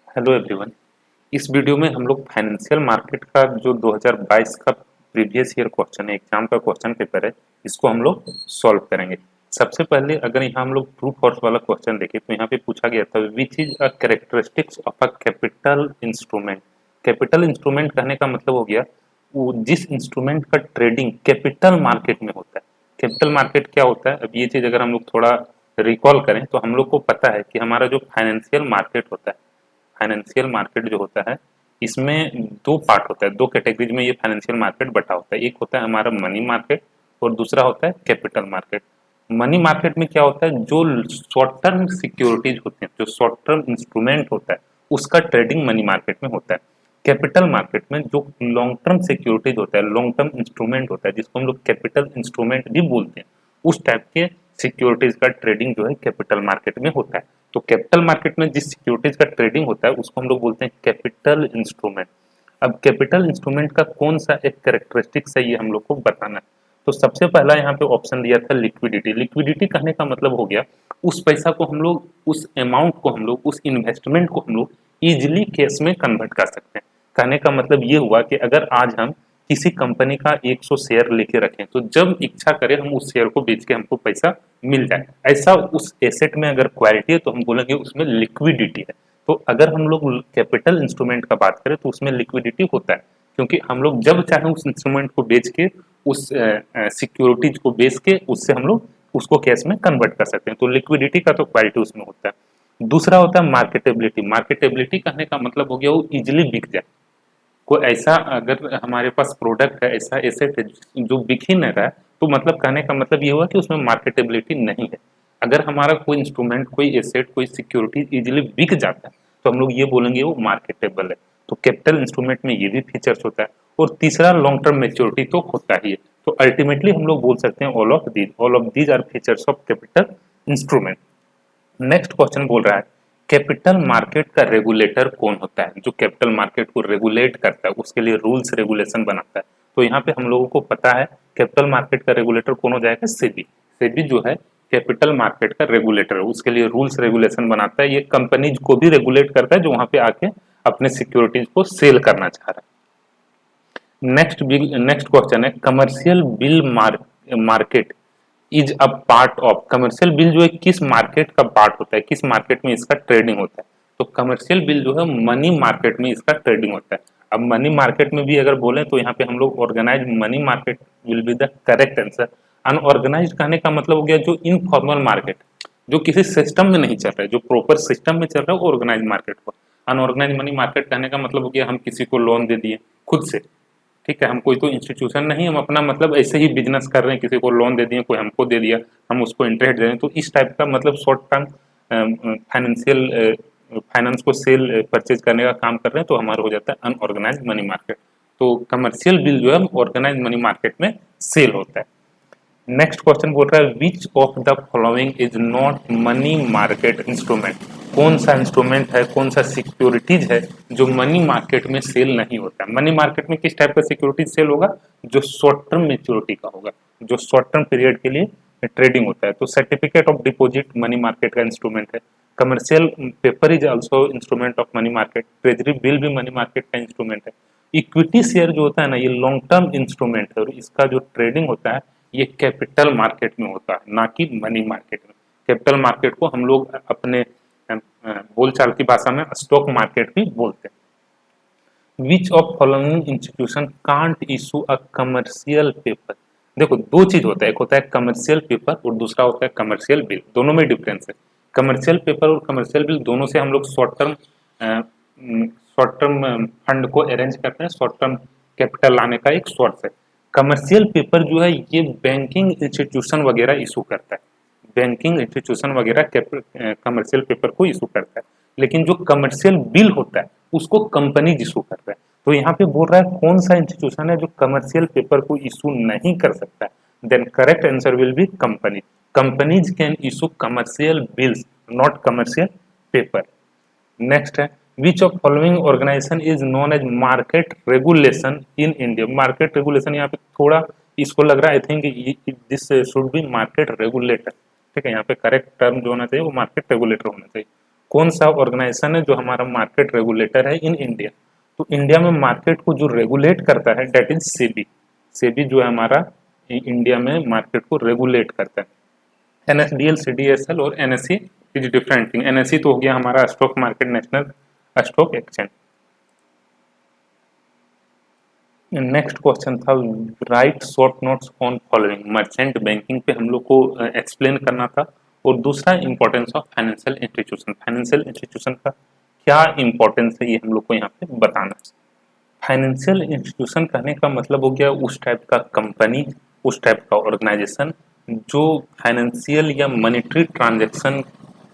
Hello everyone. इस video में हम लोग फाइनेंशियल मार्केट का जो 2022 का प्रीवियस ईयर क्वेश्चन है, एग्जाम का क्वेश्चन पेपर है, इसको हम लोग सॉल्व करेंगे। सबसे पहले अगर यहाँ हम लोग ट्रू फॉल्स वाला क्वेश्चन देखें तो यहाँ पे पूछा गया था which is a characteristics of a capital instrument. Capital instrument कहने का मतलब हो गया वो जिस इंस्ट्रूमेंट का ट्रेडिंग कैपिटल मार्केट में होता है। कैपिटल मार्केट क्या होता है, अब ये चीज अगर हम लोग थोड़ा रिकॉल करें तो हम लोग को पता है कि हमारा जो फाइनेंशियल मार्केट होता है, फाइनेंशियल मार्केट जो होता है इसमें दो पार्ट होता है, दो कैटेगरीज में ये फाइनेंशियल मार्केट बटा होता है। एक होता है हमारा मनी मार्केट और दूसरा होता है कैपिटल मार्केट। मनी मार्केट में क्या होता है, जो शॉर्ट टर्म सिक्योरिटीज होते हैं, जो शॉर्ट टर्म इंस्ट्रूमेंट होता है उसका ट्रेडिंग मनी मार्केट में होता है। कैपिटल मार्केट में जो लॉन्ग टर्म सिक्योरिटीज होता है, लॉन्ग टर्म इंस्ट्रूमेंट होता है, जिसको हम लोग कैपिटल इंस्ट्रूमेंट भी बोलते हैं, उस टाइप के सिक्योरिटीज का ट्रेडिंग जो है कैपिटल मार्केट में होता है। तो कैपिटल मार्केट में जिस सिक्योरिटीज का ट्रेडिंग होता है उसको हम लोग बोलते हैं कैपिटल इंस्ट्रूमेंट। अब कैपिटल इंस्ट्रूमेंट का कौन सा एक कैरेक्टरिस्टिक्स है ये हम लोग को बताना है। तो सबसे पहला यहाँ पे ऑप्शन दिया था लिक्विडिटी। लिक्विडिटी कहने का मतलब हो गया उस पैसा को हम लोग, उस अमाउंट को हम लोग, उस इन्वेस्टमेंट को हम लोग इजिली कैश में कन्वर्ट कर सकते हैं। कहने का मतलब ये हुआ कि अगर आज हम किसी कंपनी का 100 शेयर लेके रखें तो जब इच्छा करें हम उस शेयर को बेच के हमको पैसा मिल जाए, ऐसा उस एसेट में अगर क्वालिटी है तो हम बोलेंगे उसमें लिक्विडिटी है। तो अगर हम लोग कैपिटल इंस्ट्रूमेंट का बात करें तो उसमें लिक्विडिटी होता है, क्योंकि हम लोग जब चाहें उस इंस्ट्रूमेंट को बेच के, उस सिक्योरिटीज को बेच के उससे हम लोग उसको कैश में कन्वर्ट कर सकते हैं। तो लिक्विडिटी का तो क्वालिटी उसमें होता है। दूसरा होता है मार्केटेबिलिटी। मार्केटेबिलिटी कहने का मतलब हो गया वो इजिली बिक जाए। कोई ऐसा अगर हमारे पास प्रोडक्ट है, ऐसा एसेट है जो बिक ही नहीं रहा है, तो मतलब कहने का मतलब ये हुआ कि उसमें मार्केटेबिलिटी नहीं है। अगर हमारा कोई इंस्ट्रूमेंट, कोई एसेट, कोई सिक्योरिटी इजीली बिक जाता है तो हम लोग ये बोलेंगे वो मार्केटेबल है। तो कैपिटल इंस्ट्रूमेंट में ये भी फीचर्स होता है। और तीसरा लॉन्ग टर्म मेच्योरिटी तो होता ही है। तो अल्टीमेटली हम लोग बोल सकते हैं all of these are features of capital instrument. Next question बोल रहा है कैपिटल मार्केट का रेगुलेटर कौन होता है। जो कैपिटल मार्केट को रेगुलेट करता है, उसके लिए रूल्स रेगुलेशन बनाता है। तो यहाँ पे हम लोगों को पता है कैपिटल मार्केट का रेगुलेटर कौन हो जाएगा, सेबी। सेबी जो है कैपिटल मार्केट का रेगुलेटर है, उसके लिए रूल्स रेगुलेशन बनाता है। ये कंपनीज को भी रेगुलेट करता है जो वहां पे आके अपने सिक्योरिटीज को सेल करना चाह रहा है। नेक्स्ट क्वेश्चन है commercial bill market is a part of. Commercial bill जो है किस मार्केट का पार्ट होता है, किस मार्केट में इसका ट्रेडिंग होता है। तो कमर्शियल बिल जो है मनी मार्केट में इसका ट्रेडिंग होता है। अब मनी मार्केट में भी अगर बोले तो यहाँ पे हम लोग organise money market will be the correct answer. Unorganise कहने का मतलब हो गया जो इनफॉर्मल मार्केट, जो किसी सिस्टम में नहीं चल रहा है, जो प्रॉपर सिस्टम में चल रहा है, ऑर्गेनाइज मार्केट को। अनऑर्गेनाइज मनी मार्केट कहने का मतलब हो गया हम किसी को लोन दे दिए खुद से, ठीक है, हम कोई तो इंस्टीट्यूशन नहीं, हम अपना मतलब ऐसे ही बिजनेस कर रहे हैं, किसी को लोन दे दिए, कोई हमको दे दिया, हम उसको इंटरेस्ट दे रहे हैं। तो इस टाइप का मतलब शॉर्ट टर्म फाइनेंशियल फाइनेंस को सेल परचेज करने का काम कर रहे हैं, तो हमारा हो जाता है अनऑर्गेनाइज मनी मार्केट। तो कमर्शियल बिल जो है ऑर्गेनाइज मनी मार्केट में सेल होता है। नेक्स्ट क्वेश्चन बोल रहा है which of the following is not money market instrument. कौन सा इंस्ट्रूमेंट है, कौन सा सिक्योरिटीज है जो मनी मार्केट में सेल नहीं होता है। मनी मार्केट में किस टाइप का सिक्योरिटीज सेल होगा, जो शॉर्ट टर्म मेच्योरिटी का होगा, जो शॉर्ट टर्म पीरियड के लिए ट्रेडिंग होता है। तो certificate of deposit money market का इंस्ट्रूमेंट है। Commercial paper is also instrument of money market. Treasury bill भी मनी मार्केट का इंस्ट्रूमेंट है। इक्विटी शेयर जो होता है ना, ये लॉन्ग टर्म इंस्ट्रूमेंट है और इसका जो ट्रेडिंग होता है ये कैपिटल मार्केट में होता है, ना कि मनी मार्केट में। कैपिटल मार्केट को हम लोग अपने बोलचाल की भाषा में स्टॉक मार्केट भी बोलते हैं। विच of following institution can't issue a commercial paper. देखो दो चीज होता है, एक होता है कमर्शियल पेपर और दूसरा होता है कमर्शियल बिल। दोनों में डिफरेंस है। कमर्शियल पेपर और कमर्शियल बिल दोनों से हम लोग शॉर्ट टर्म फंड को अरेंज करते हैं, शॉर्ट टर्म कैपिटल लाने का एक सोर्स है। कमर्शियल पेपर जो है ये बैंकिंग इंस्टीट्यूशन वगैरह इशू करता है, बैंकिंग इंस्टीट्यूशन वगैरह कमर्शियल पेपर को इशू करता है। लेकिन जो कमर्शियल बिल होता है उसको कंपनीज इशू करता है। तो यहाँ पे बोल रहा है कौन सा इंस्टीट्यूशन है जो कमर्शियल पेपर को इशू नहीं कर सकता है। Then correct answer will be company. Companies can issue commercial bills, not commercial paper. Next है which of following organisation is known as market regulation in India. Market regulation यहाँ पे थोड़ा इसको लग रहा है, I think this should be market regulator. ठीक है, यहाँ पे करेक्ट टर्म जो होना चाहिए वो मार्केट रेगुलेटर होना चाहिए। कौन सा ऑर्गेनाइजेशन है जो हमारा मार्केट रेगुलेटर है इन इंडिया। तो इंडिया में मार्केट को जो रेगुलेट करता है डेट इज सेबी। सेबी जो है हमारा इंडिया में मार्केट को रेगुलेट करता है। एनएसडीएल, सीडीएसएल और NSC is different thing. NSC तो हो गया हमारा stock market, national stock exchange. Next question था right short notes on following. Merchant banking पे हम लोग को एक्सप्लेन करना था। और दूसरा importance of financial institution. Financial institution का क्या इंपॉर्टेंस है ये हम लोग को यहाँ पे बताना है। फाइनेंशियल इंस्टीट्यूशन कहने का मतलब हो गया उस टाइप का कंपनी, उस टाइप का ऑर्गेनाइजेशन जो फाइनेंशियल या मॉनेटरी ट्रांजैक्शन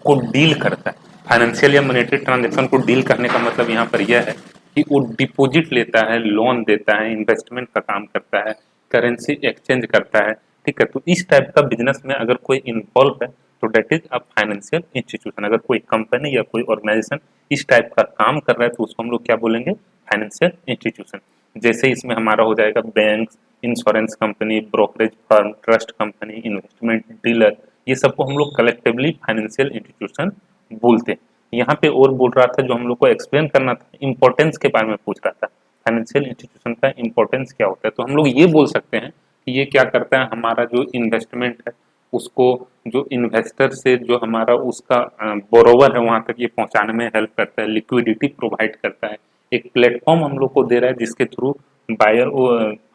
को डील करता है। फाइनेंशियल या मॉनेटरी ट्रांजैक्शन को डील करने का मतलब यहाँ पर यह है कि वो डिपॉजिट लेता है, लोन देता है, इन्वेस्टमेंट का काम करता है, करेंसी एक्सचेंज करता है। ठीक है, तो इस टाइप का बिजनेस में अगर कोई इन्वॉल्व है तो that is a financial institution. अगर कोई कंपनी या कोई ऑर्गेनाइजेशन इस टाइप का काम कर रहा है तो उसको हम लोग क्या बोलेंगे, फाइनेंशियल इंस्टीट्यूशन। जैसे इसमें हमारा हो जाएगा bank, insurance company, brokerage firm, trust company, investment dealer, ये सबको हम लोग कलेक्टिवली फाइनेंशियल इंस्टीट्यूशन बोलते हैं। यहाँ पे और बोल रहा था जो हम लोग को एक्सप्लेन करना था, इंपॉर्टेंस के बारे में पूछ रहा था। फाइनेंशियल इंस्टीट्यूशन का इंपॉर्टेंस क्या होता है, तो हम लोग ये बोल सकते हैं कि ये क्या करता है, हमारा जो इन्वेस्टमेंट है उसको, जो इन्वेस्टर से जो हमारा उसका बोरोवर है वहां तक ये पहुंचाने में हेल्प करता है, लिक्विडिटी प्रोवाइड करता है। एक प्लेटफॉर्म हम लोग को दे रहा है जिसके थ्रू बायर,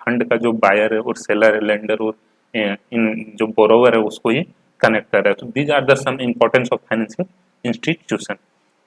फंड का जो बायर है और सेलर है, लेंडर और इन जो बोरोवर है उसको ये कनेक्ट कर रहा है। तो these are the some importance of financial institution.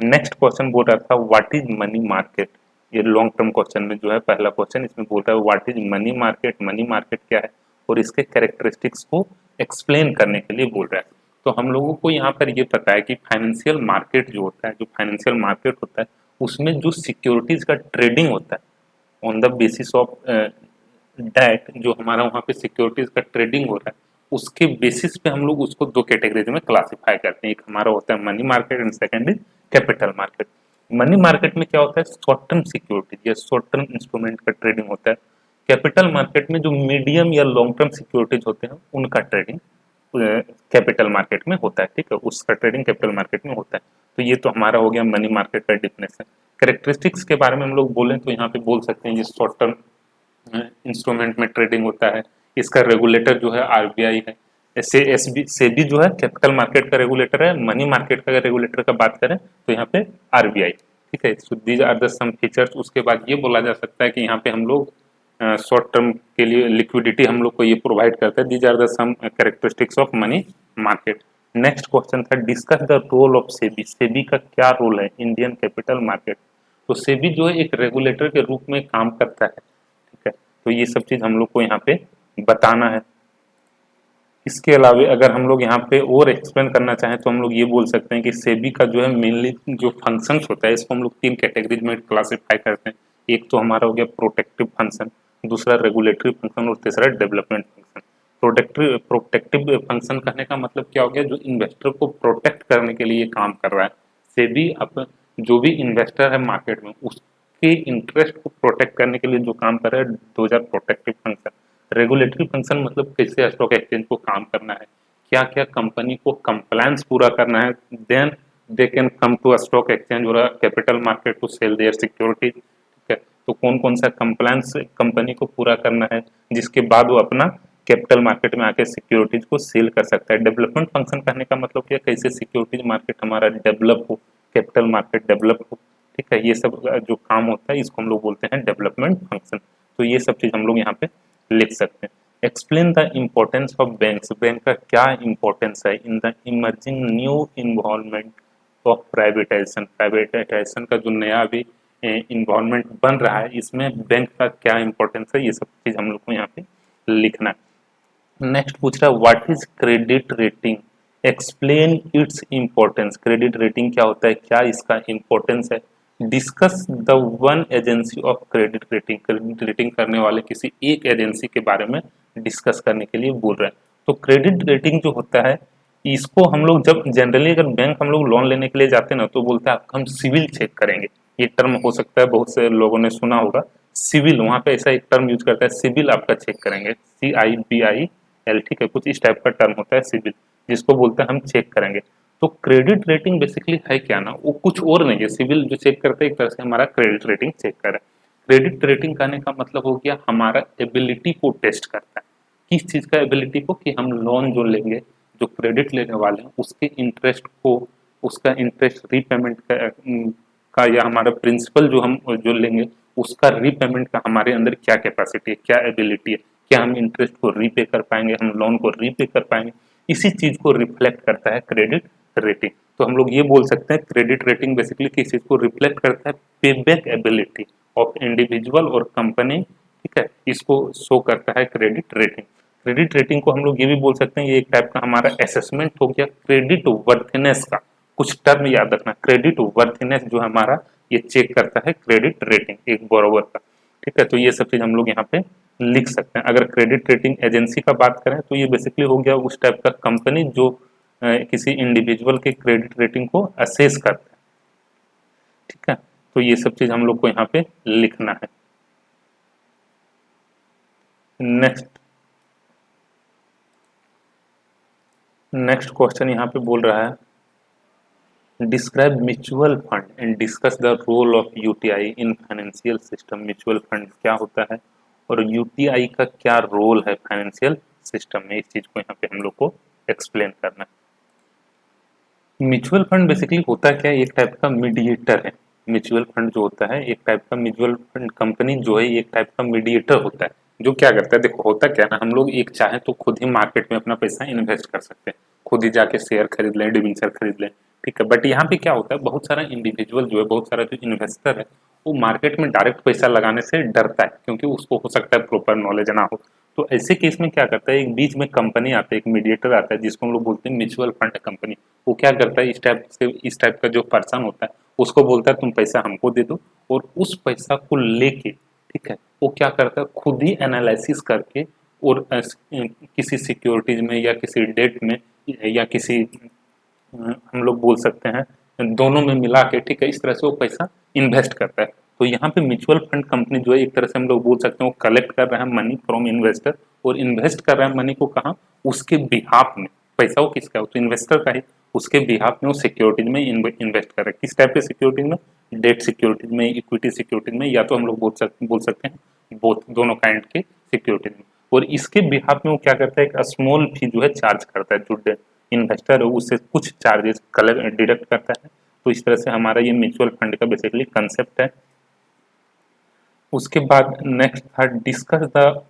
Next question बोल रहा था व्हाट इज मनी मार्केट। ये लॉन्ग टर्म क्वेश्चन में जो है पहला क्वेश्चन इसमें बोल रहा है what is money market. Money market क्या है और इसके कैरेक्टरिस्टिक्स को एक्सप्लेन करने के लिए बोल रहा है। तो हम लोगों को यहाँ पर ये पता है कि फाइनेंशियल मार्केट जो होता है, जो फाइनेंशियल मार्केट होता है उसमें जो सिक्योरिटीज का ट्रेडिंग होता है on the basis of debt, जो हमारा वहाँ पे सिक्योरिटीज का ट्रेडिंग हो रहा है उसके बेसिस पे हम लोग उसको दो कैटेगरीज में क्लासिफाई करते हैं। एक हमारा होता है money market and second is capital market. Money market में क्या होता है, शॉर्ट टर्म सिक्योरिटीज या शॉर्ट टर्म इंस्ट्रूमेंट का ट्रेडिंग होता है। कैपिटल मार्केट में जो मीडियम या लॉन्ग टर्म सिक्योरिटीज होते हैं उनका ट्रेडिंग कैपिटल मार्केट में होता है। ठीक है, उसका ट्रेडिंग कैपिटल मार्केट में होता है। तो ये तो हमारा हो गया मनी मार्केट का डिफिनेशन। कैरेक्टरिस्टिक्स के बारे में हम लोग बोलें तो यहाँ पे बोल सकते हैं ये शॉर्ट टर्म इंस्ट्रूमेंट में ट्रेडिंग होता है। इसका रेगुलेटर जो है आरबीआई है। ऐसे एसबी सेबी जो है कैपिटल मार्केट का रेगुलेटर है। मनी मार्केट का रेगुलेटर का बात करें तो यहाँ पे आरबीआई। ठीक है, so these are the some features. उसके बाद ये बोला जा सकता है कि यहाँ पे हम लोग शॉर्ट टर्म के लिए लिक्विडिटी हम लोग को ये प्रोवाइड करता है। These are the some characteristics of money market. Next question था discuss the role of SEBI. SEBI का क्या रोल है इंडियन कैपिटल मार्केट। तो सेबी जो है एक रेगुलेटर के रूप में काम करता है। ठीक है, तो ये सब चीज हम लोग को यहाँ पे बताना है। इसके अलावा अगर हम लोग यहाँ पे और एक्सप्लेन करना चाहें तो हम लोग ये बोल सकते हैं कि सेबी का जो है मेनली जो फंक्शंस होता है इसको हम लोग तीन कैटेगरीज में क्लासिफाई करते हैं। एक तो हमारा हो गया प्रोटेक्टिव फंक्शन, दूसरा रेगुलेटरी फंक्शन और तीसरा डेवलपमेंट फंक्शन। प्रोटेक्टिव फंक्शन कहने का मतलब क्या हो गया, जो इन्वेस्टर को प्रोटेक्ट करने के लिए काम कर रहा है। सेबी अब जो भी इन्वेस्टर है मार्केट में उसके इंटरेस्ट को प्रोटेक्ट करने के लिए जो काम कर रहा है, दो प्रोटेक्टिव फंक्शन। रेगुलेटरी फंक्शन मतलब कैसे स्टॉक एक्सचेंज को काम करना है, क्या क्या कंपनी को कंप्लायंस पूरा करना है, then they can come to a stock exchange और capital market to sell their security. ठीक है, तो कौन कौन सा कंप्लायंस कंपनी को पूरा करना है जिसके बाद वो अपना कैपिटल मार्केट में आके सिक्योरिटीज को सेल कर सकता है। डेवलपमेंट फंक्शन कहने का मतलब क्या, कैसे सिक्योरिटीज मार्केट हमारा डेवलप हो, कैपिटल मार्केट डेवलप हो। ठीक है, ये सब जो काम होता है इसको हम लोग बोलते हैं डेवलपमेंट फंक्शन। तो ये सब चीज हम लोग यहाँ पे लिख सकते हैं। Explain the importance of banks. Bank का क्या इम्पोर्टेंस है in the emerging new involvement of privatisation. Privatisation का जो नया अभी इन्वॉल्वमेंट बन रहा है इसमें बैंक का क्या इम्पोर्टेंस है, ये सब चीज हम लोग को यहाँ पे लिखना है। नेक्स्ट पूछ रहा है what is credit rating, explain its importance. Credit rating क्या होता है, क्या इसका इम्पोर्टेंस है। Discuss the one agency of credit rating. Credit rating करने वाले किसी एक एजेंसी के बारे में डिस्कस करने के लिए बोल रहे हैं। तो क्रेडिट रेटिंग जो होता है इसको हम लोग जब जनरली अगर बैंक हम लोग लोन लेने के लिए जाते हैं ना तो बोलते हैं आपका हम सिविल चेक करेंगे। ये टर्म हो सकता है बहुत से लोगों ने सुना होगा, सिविल। वहाँ पे ऐसा एक टर्म यूज करता है, सिविल आपका चेक करेंगे, CIBIL। ठीक है, कुछ इस टाइप का टर्म होता है सिविल, जिसको बोलते हैं हम चेक करेंगे। तो क्रेडिट रेटिंग बेसिकली है क्या ना, वो कुछ और नहीं है, सिविल जो चेक करते हैं एक तरह से हमारा क्रेडिट रेटिंग चेक कर रहा है। क्रेडिट रेटिंग करने का मतलब हो गया हमारा एबिलिटी को टेस्ट करता है। किस चीज का एबिलिटी को, कि हम लोन जो लेंगे, जो क्रेडिट लेने वाले हैं उसके इंटरेस्ट को, उसका इंटरेस्ट रीपेमेंट का या हमारा प्रिंसिपल जो हम जो लेंगे उसका रीपेमेंट का हमारे अंदर क्या कैपेसिटी है, क्या एबिलिटी है, क्या हम इंटरेस्ट को रीपे कर पाएंगे, हम लोन को रीपे कर पाएंगे। इसी चीज को रिफ्लेक्ट करता है क्रेडिट रेटिंग। तो हम लोग ये बोल सकते हैं क्रेडिट रेटिंग बेसिकली किस चीज को रिफ्लेक्ट करता है, पेबैक एबिलिटी ऑफ इंडिविजुअल और कंपनी, ठीक है, इसको शो करता है क्रेडिट रेटिंग। क्रेडिट रेटिंग को हम लोग ये भी बोल सकते हैं, ये एक टाइप का हमारा असेसमेंट हो गया क्रेडिट वर्थनेस का। कुछ टर्म याद रखना, क्रेडिट वर्थनेस जो हमारा ये चेक करता है क्रेडिट रेटिंग एक बोरोवर का, ठीक है। तो ये सब चीज हम लोग यहाँ पे लिख सकते हैं। अगर क्रेडिट रेटिंग एजेंसी का बात करें तो ये बेसिकली हो गया उस टाइप का कंपनी जो किसी इंडिविजुअल के क्रेडिट रेटिंग को असेस करता है, ठीक है। तो ये सब चीज हम लोग को यहाँ पे लिखना है। नेक्स्ट क्वेश्चन यहाँ पे बोल रहा है describe mutual fund and discuss the role of UTI in financial system. Mutual fund क्या होता है और यूटीआई का क्या रोल है फाइनेंशियल सिस्टम में, इस चीज को यहाँ पे हम लोग को एक्सप्लेन करना है। म्यूचुअल फंड बेसिकली होता क्या है, एक टाइप का मीडिएटर है। म्यूचुअल फंड जो होता है एक टाइप का, म्यूचुअल फंड कंपनी जो है एक टाइप का मीडिएटर होता है, जो क्या करता है, देखो होता क्या है ना, हम लोग एक चाहे तो खुद ही मार्केट में अपना पैसा इन्वेस्ट कर सकते हैं, खुद ही जाके शेयर खरीद लें, डिवेंचर खरीद लें, ठीक है। बट यहाँ पे क्या होता है, बहुत सारा इंडिविजुअल जो है, बहुत सारा जो इन्वेस्टर है वो मार्केट में डायरेक्ट पैसा लगाने से डरता है, क्योंकि उसको हो सकता है प्रॉपर नॉलेज ना हो। तो ऐसे केस में क्या करता है, एक बीच में कंपनी आता है, एक मीडिएटर आता है जिसको हम लोग बोलते हैं म्यूचुअल फंड कंपनी। वो क्या करता है, इस टाइप का जो पर्सन होता है उसको बोलता है तुम पैसा हमको दे दो, और उस पैसा को लेके, ठीक है, वो क्या करता है खुद ही एनालिसिस करके और किसी सिक्योरिटीज में या किसी डेट में या किसी हम लोग बोल सकते हैं दोनों में मिला के, ठीक है, इस तरह से वो पैसा इन्वेस्ट करता है। तो यहाँ पे म्यूचुअल फंड कंपनी जो है एक तरह से हम लोग बोल सकते हैं वो कलेक्ट कर रहा है मनी फ्रॉम इन्वेस्टर, और इन्वेस्ट कर रहा है मनी को कहाँ, उसके बिहाफ में। पैसा वो किसका है, तो इन्वेस्टर का ही, उसके बिहाफ में वो सिक्योरिटीज में इन्वेस्ट कर रहा है। किस टाइप के सिक्योरिटीज में, डेट सिक्योरिटीज में, इक्विटी सिक्योरिटीज में, या तो हम लोग बोल सकते हैं बोथ, दोनों काइंड के सिक्योरिटीज में। और इसके बिहाफ में वो क्या करता है, एक स्मॉल फी जो है चार्ज करता है, जो इन्वेस्टर है उससे कुछ चार्जेस कलेक्ट डिडक्ट करता है। तो इस तरह से हमारा ये म्यूचुअल फंड का बेसिकली कंसेप्ट है। उसके बाद नेक्स्ट था discuss the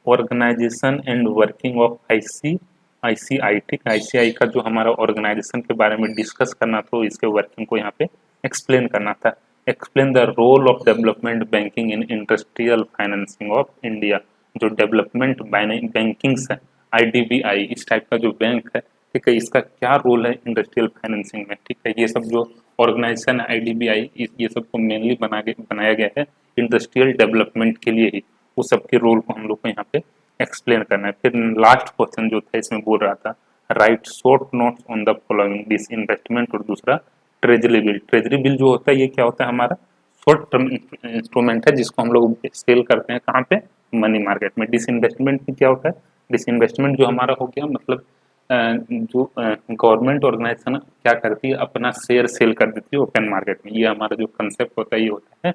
organisation and working of ICI, ठीक, आईसीआई का जो हमारा ऑर्गेनाइजेशन के बारे में डिस्कस करना था, तो इसके वर्किंग को यहाँ पे एक्सप्लेन करना था। Explain the role of development banking in industrial financing of India. जो डेवलपमेंट बैंकिंग है, आईडीबीआई इस टाइप का जो बैंक है, ठीक है, इसका क्या रोल है इंडस्ट्रियल फाइनेंसिंग में, ठीक है। ये सब जो ऑर्गेनाइजेशन है आईडीबीआई, ये सब को मेनली बनाया गया है इंडस्ट्रियल डेवलपमेंट के लिए ही। उस सब के रोल को हम लोग को यहाँ पे एक्सप्लेन करना है। फिर लास्ट क्वेश्चन जो था इसमें बोल रहा था right short notes on the following disinvestment, और दूसरा ट्रेजरी बिल। ट्रेजरी बिल जो होता है ये क्या होता है, हमारा शॉर्ट टर्म इंस्ट्रूमेंट है जिसको हम लोग सेल करते हैं कहाँ पे, मनी मार्केट में। डिसइन्वेस्टमेंट भी क्या होता है, डिसइन्वेस्टमेंट जो हमारा हो गया मतलब जो गवर्नमेंट ऑर्गेनाइजेशन क्या करती है, अपना शेयर सेल कर देती है ओपन मार्केट में। ये हमारा जो कंसेप्ट होता है ये होता है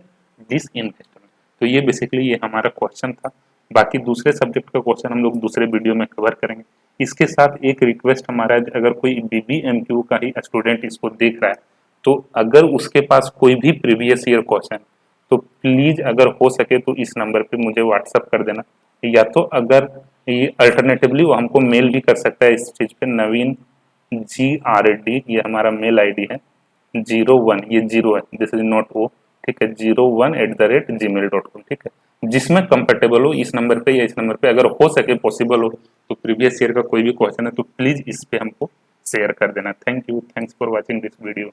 डिसइन्वेस्टमेंट। तो ये बेसिकली ये हमारा क्वेश्चन था। बाकी दूसरे सब्जेक्ट का क्वेश्चन हम लोग दूसरे वीडियो में कवर करेंगे। इसके साथ एक रिक्वेस्ट हमारा, अगर कोई बीबीएमक्यू का ही स्टूडेंट इसको देख रहा है, तो अगर उसके पास कोई भी प्रीवियस ईयर क्वेश्चन, तो प्लीज अगर हो सके तो इस नंबर पे मुझे व्हाट्सअप कर देना, या तो अगर ये अल्टरनेटिवली वो हमको मेल भी कर सकता है इस चीज पे, नवीन GRD ये हमारा मेल आईडी है, 01 ये जीरो है, दिस इज नॉट ओ, ठीक है, 01@gmail.com, ठीक है। जिसमें कंफर्टेबल हो इस नंबर पे या इस नंबर पे, अगर हो सके पॉसिबल हो तो प्रीवियस ईयर का कोई भी क्वेश्चन है तो प्लीज इस पे हमको शेयर कर देना। Thank you, thanks for watching this video.